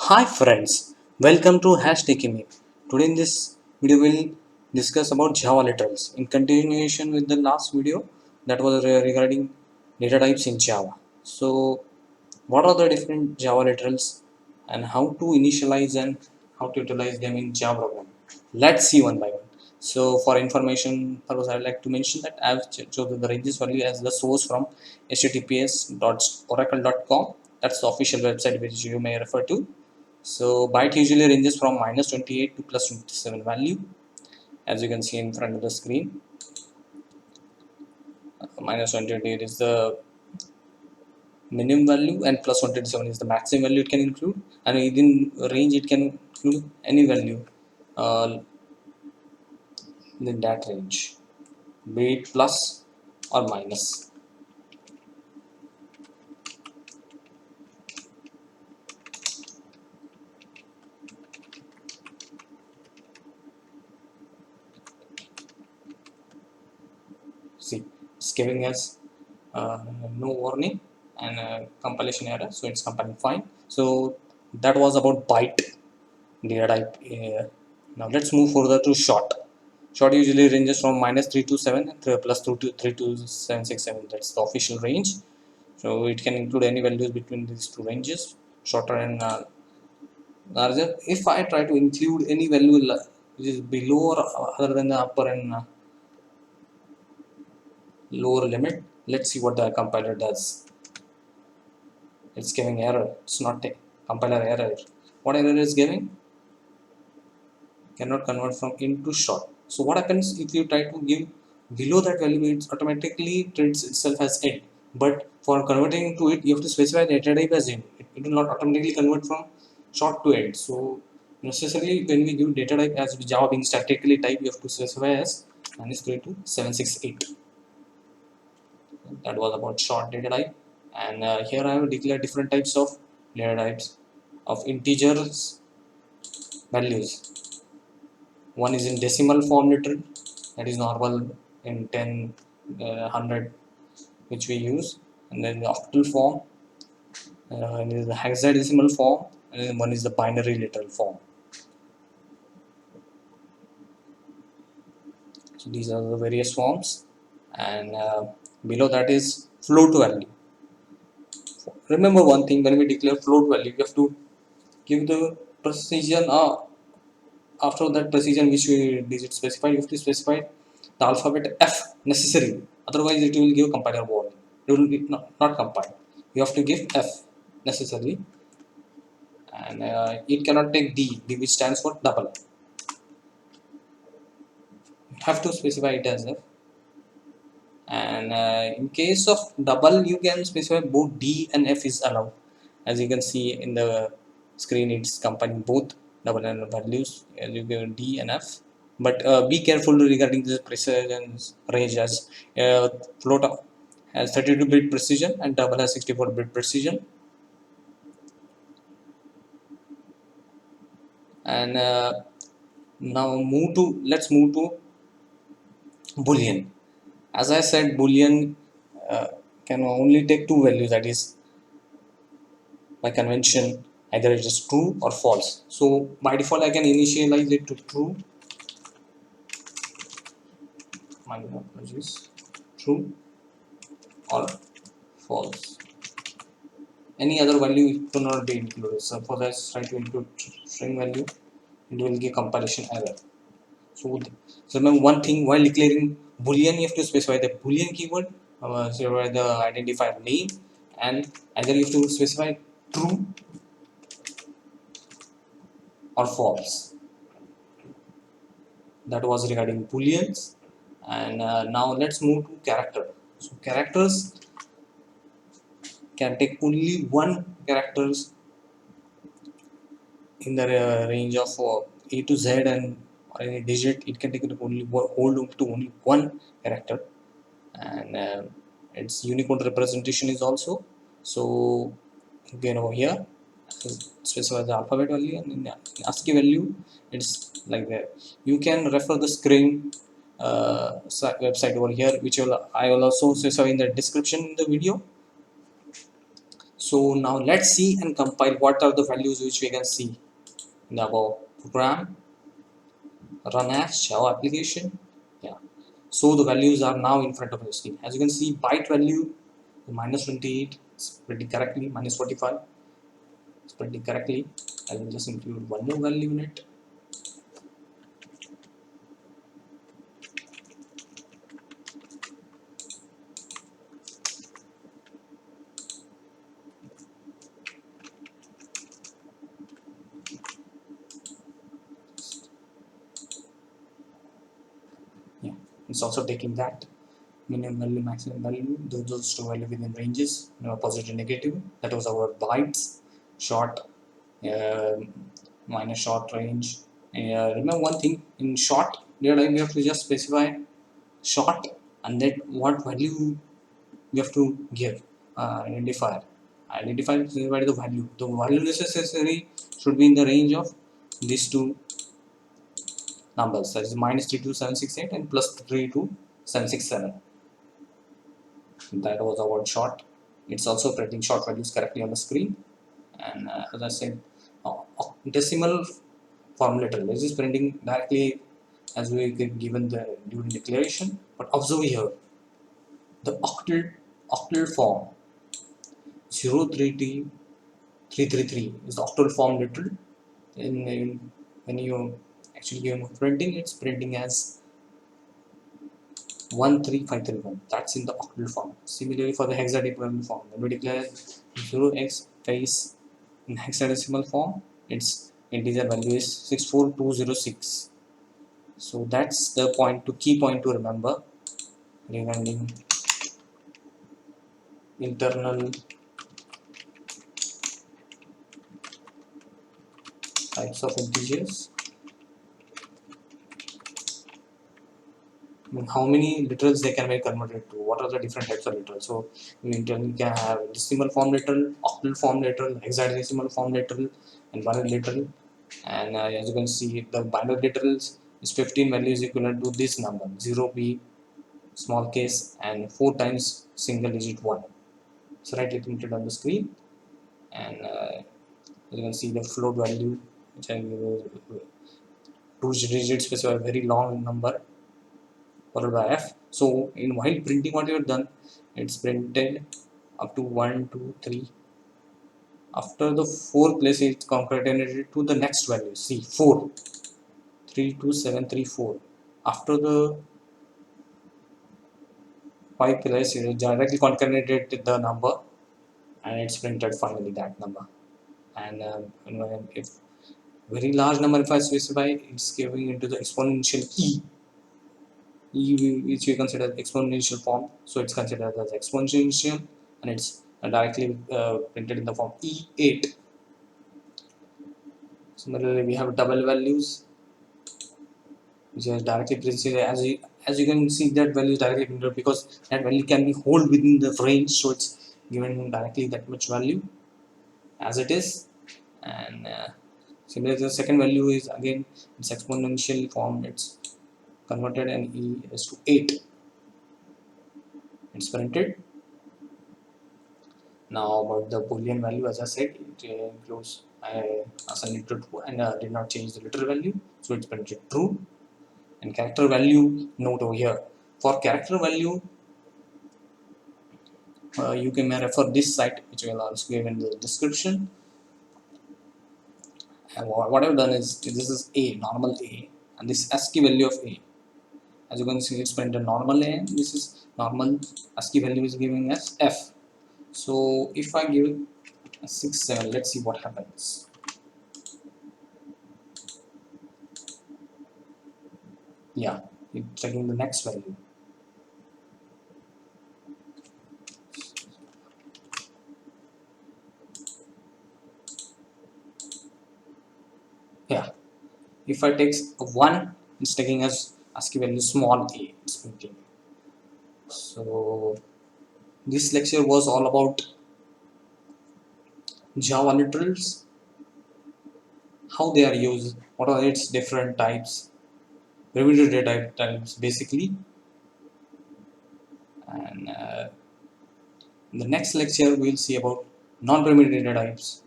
Hi friends, welcome to TechieMit. Today in this video we'll discuss about Java literals in continuation with the last video that was regarding data types in Java. So what are the different Java literals and how to initialize and how to utilize them in Java program? Let's see one by one. So for information purpose, I would like to mention that I have chosen the ranges value as the source from https.oracle.com. That's the official website which you may refer to. So byte usually ranges from -28 to +27 value, as you can see in front of the screen. -28 is the minimum value and +127 is the maximum value it can include, and within range it can include any value in that range, be it plus or minus. See, it's giving us no warning and compilation error, so it's compiling fine. So that was about byte data type. Now let's move further to short. Short usually ranges from -3 to 7 and +3 to 767. That's the official range. So it can include any values between these two ranges, shorter and larger. If I try to include any value which is below or other than the upper and lower limit, let's see what the compiler does. It's giving error. It's not a compiler error. What error is giving? Cannot convert from int to short. So what happens if you try to give below that value? It automatically treats itself as int, but for converting to it you have to specify the data type as int. It will not automatically convert from short to int. So necessarily when we give data type as Java being statically typed, you have to specify as -3 to 768. That was about short data type. And here I have declared different types of data types of integers values. One is in decimal form literal, that is normal in 10, 100 which we use, and then the octal form, and is the hexadecimal form, and then one is the binary literal form. So these are the various forms, and below that is float value. Remember one thing, when we declare float value, you have to give the precision after that precision which we digit specified, you have to specify the alphabet F necessary, otherwise it will give compiler warning. It will be not compile. You have to give F necessary, and it cannot take D which stands for double. You have to specify it as F, and in case of double you can specify both D and F is allowed. As you can see in the screen, it's compiling both double and values, as you give D and F. But be careful regarding this precision range, as float has 32-bit precision and double has 64-bit precision. And now let's move to Boolean. As I said, Boolean can only take two values, that is by convention either it is true or false. So by default I can initialize it to true. My apologies. True or false. Any other value will not be included. Suppose I try to include string value, it will give compilation error. So remember one thing, while declaring Boolean, you have to specify the Boolean keyword, specify the identifier name, and either you have to specify true or false. That was regarding Booleans. And now let's move to character. So characters can take only one characters in the range of A to Z, and any digit it can take it only hold to only one character, and its Unicode representation is also. So again over here specify the alphabet value, and in the ASCII value it's like that. You can refer the screen website over here, which I will also specify in the description in the video. So now let's see and compile what are the values which we can see in the above program. Run as Java application. Yeah. So the values are now in front of the screen. As you can see, byte value minus 28 is printing correctly, minus 45 is printing correctly. I will just include one more value in it. Yeah, it's also taking that minimum value, maximum value, those two value within ranges, positive, negative. That was our bytes, short, uh, minus short range. Remember one thing in short, there we have to just specify short and then what value we have to give identifier. Identifier is the value. The value necessary should be in the range of these two numbers, that is minus 32768 and plus 32767. That was our short. It's also printing short values correctly on the screen. And as I said, decimal form letter. This is printing directly as we get given the during declaration. But observe here, the octal form 033 is the octal form letter. When you actually give printing, it's printing as 13531. That's in the octal form. Similarly, for the hexadecimal form, when we declare 0x face in hexadecimal form, its integer value is 64206. So that's the key point to remember regarding internal types of integers. I mean, how many literals they can be converted to? What are the different types of literals? So you can have decimal form literal, octal form literal, hexadecimal form literal, and binary literal. And as you can see, the binary literals is 15 values equivalent to this number 0p small case and 4 times single digit 1. So right, it printed on the screen, and you can see the float value, which I two digits specify a very long number followed by f. So in while printing what you have done, it's printed up to 1, 2, 3. After the 4 place, it's concatenated to the next value. See 4, 3, 2, 7, 3, 4. After the 5 place, it directly concatenated the number, and it's printed finally that number. And if very large number if I specify, it's giving into the exponential which we consider exponential form. So it's considered as exponential, and it's directly printed in the form E8. Similarly, we have double values, which is directly printed as you can see that value is directly printed because that value can be held within the range, so it's given directly that much value as it is. And similarly, the second value is again its exponential form. It's converted and E is to 8. It's printed. Now about the Boolean value, as I said, it includes assigned it to true and did not change the literal value, so it's printed true. And character value, note over here. For character value, you can refer this site, which will also give in the description. And what I've done is this is A, normal A, and this ASCII value of A. As you can see, it's printed normal A, and this is normal ASCII value is giving us F. So if I give a 6, 7, let's see what happens. Yeah, it's checking the next value. Yeah, if I take a 1, it's taking as ASCII value small a, it's printing. So this lecture was all about Java literals, how they are used, what are its different types, primitive data types basically. And in the next lecture we'll see about non-permitted data types.